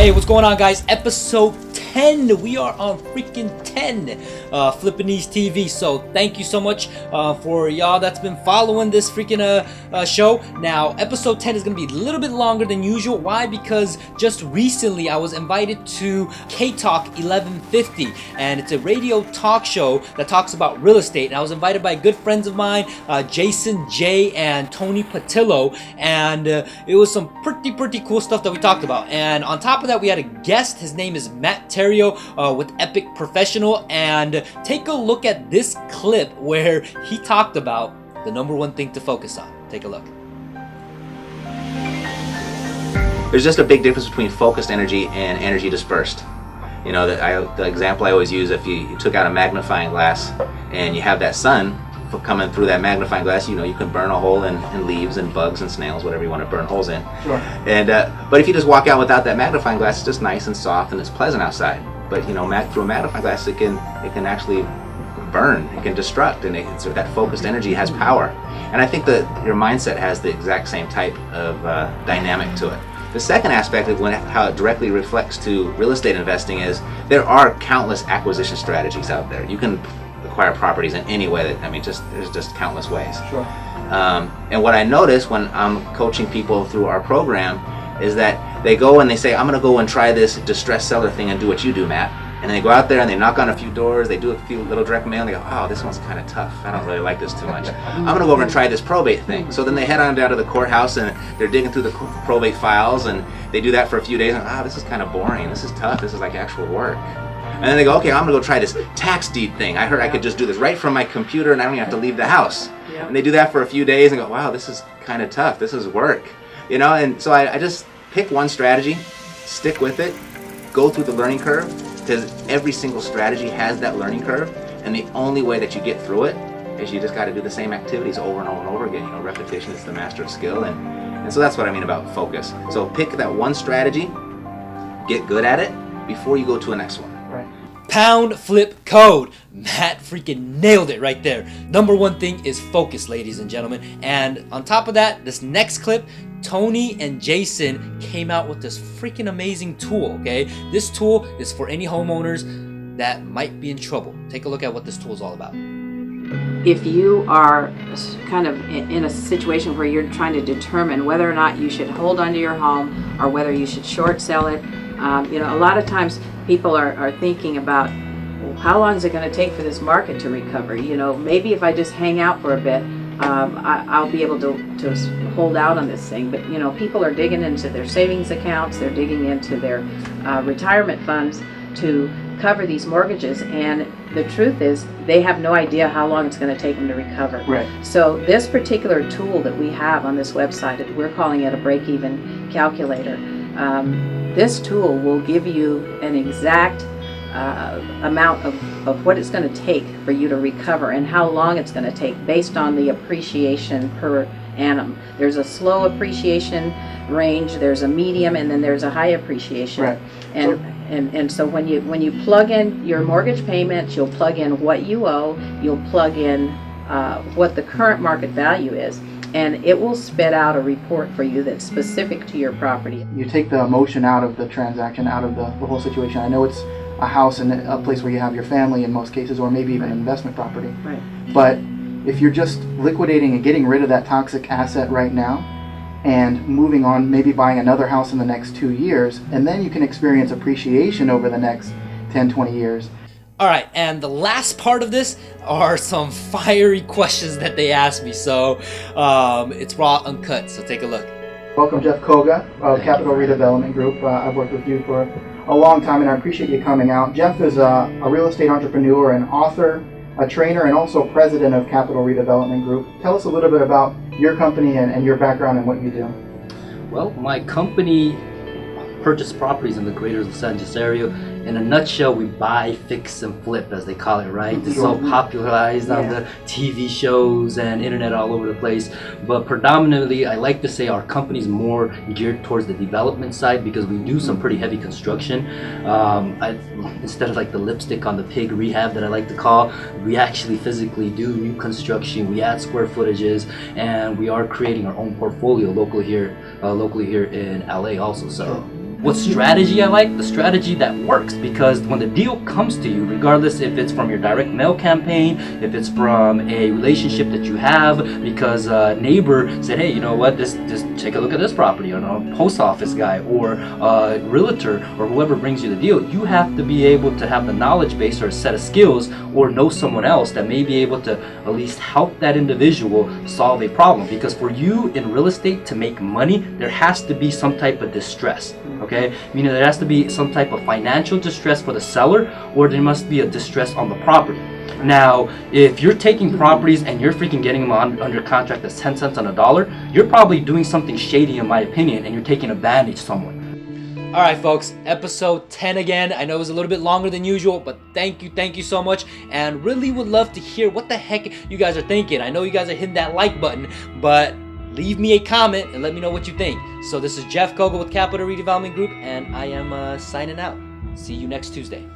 Hey, what's going on, guys? Episode 10. We are on freaking 10 Flipanese TV. So thank you so much for y'all that's been following this freaking show. Now, episode 10 is going to be a little bit longer than usual. Why? Because just recently I was invited to KTLK 1150, and it's a radio talk show that talks about real estate. And I was invited by good friends of mine, Jason J and Tony Patillo, and it was some pretty cool stuff that we talked about. And on top of that, we had a guest. His name is Matt Terrio with Epic Professional, and take a look at this clip where he talked about the number one thing to focus on. Take a look. There's just a big difference between focused energy and energy dispersed. You know, the example I always use, if you took out a magnifying glass and you have that sun coming through that magnifying glass, you know, you can burn a hole in leaves and bugs and snails, whatever you want to burn holes in. Sure. And but if you just walk out without that magnifying glass, it's just nice and soft and it's pleasant outside. But you know, through a magnifying glass, it can actually burn, it can destruct, and so that focused energy has power. And I think that your mindset has the exact same type of dynamic to it. The second aspect of how it directly reflects to real estate investing is there are countless acquisition strategies out there. You can acquire properties in any way there's just countless ways. Sure. And what I notice when I'm coaching people through our program is that they go and they say, I'm going to go and try this distressed seller thing and do what you do, Matt. And then they go out there and they knock on a few doors, they do a few little direct mail, and they go, oh, this one's kind of tough. I don't really like this too much. I'm going to go over and try this probate thing. So then they head on down to the courthouse and they're digging through the probate files, and they do that for a few days, and this is kind of boring. This is tough. This is like actual work. And then they go, okay, I'm going to go try this tax deed thing. I heard I could just do this right from my computer and I don't even have to leave the house. Yeah. And they do that for a few days and go, wow, this is kind of tough. This is work. You know, and so I just pick one strategy, stick with it, go through the learning curve, because every single strategy has that learning curve, and the only way that you get through it is you just got to do the same activities over and over and over again. You know, repetition is the master of skill, and so that's what I mean about focus. So pick that one strategy, get good at it before you go to the next one. Pound flip code. Matt freaking nailed it right there. Number one thing is focus, ladies and gentlemen. And on top of that, this next clip, Tony and Jason came out with this freaking amazing tool, okay? This tool is for any homeowners that might be in trouble. Take a look at what this tool is all about. If you are kind of in a situation where you're trying to determine whether or not you should hold onto your home or whether you should short sell it, you know, a lot of times people are thinking about, well, how long is it going to take for this market to recover? You know, maybe if I just hang out for a bit, I'll be able to hold out on this thing. But you know, people are digging into their savings accounts, they're digging into their retirement funds to cover these mortgages, and the truth is they have no idea how long it's going to take them to recover. Right. So this particular tool that we have on this website, we're calling it a break-even calculator. This tool will give you an exact amount of what it's going to take for you to recover and how long it's going to take based on the appreciation per annum. There's a slow appreciation range, there's a medium, and then there's a high appreciation. Right. And so when you plug in your mortgage payments, you'll plug in what you owe, you'll plug in what the current market value is, and it will spit out a report for you that's specific to your property. You take the emotion out of the transaction, out of the whole situation. I know it's a house and a place where you have your family in most cases, or maybe even an investment property. Right. But if you're just liquidating and getting rid of that toxic asset right now and moving on, maybe buying another house in the next 2 years, and then you can experience appreciation over the next 10, 20 years. All right, and the last part of this are some fiery questions that they asked me. So it's raw, uncut, so take a look. Welcome, Jeff Coga of Capital Redevelopment Group. I've worked with you for a long time, and I appreciate you coming out. Jeff is a real estate entrepreneur, an author, a trainer, and also president of Capital Redevelopment Group. Tell us a little bit about your company and your background and what you do. Well, my company purchase properties in the greater Los Angeles area. In a nutshell, we buy, fix, and flip, as they call it, right? It's so popularized on the TV shows and internet all over the place. But predominantly, I like to say our company's more geared towards the development side because we do some pretty heavy construction. Instead of like the lipstick on the pig rehab that I like to call, we actually physically do new construction. We add square footages, and we are creating our own portfolio locally here in LA also. So. What strategy I like? The strategy that works, because when the deal comes to you, regardless if it's from your direct mail campaign, if it's from a relationship that you have because a neighbor said, hey, you know what, just take a look at this property, or a post office guy or a realtor or whoever brings you the deal, you have to be able to have the knowledge base or a set of skills or know someone else that may be able to at least help that individual solve a problem. Because for you in real estate to make money, there has to be some type of distress. Okay, meaning there has to be some type of financial distress for the seller, or there must be a distress on the property. Now, if you're taking properties and you're freaking getting them under contract that's 10 cents on a dollar, you're probably doing something shady in my opinion, and you're taking advantage of someone. All right, folks, episode 10 again. I know it was a little bit longer than usual, but thank you so much, and really would love to hear what the heck you guys are thinking. I know you guys are hitting that like button, but leave me a comment and let me know what you think. So this is Jeff Coga with Capital Redevelopment Group, and I am signing out. See you next Tuesday.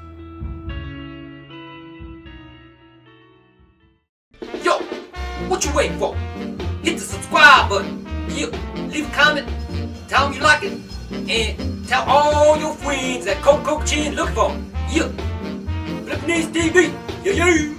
Yo, what you waiting for? Hit the subscribe button. Yeah, leave a comment. Tell them you like it. And tell all your friends that Coke Chin look for. Yeah, Flipanese TV. Yeah.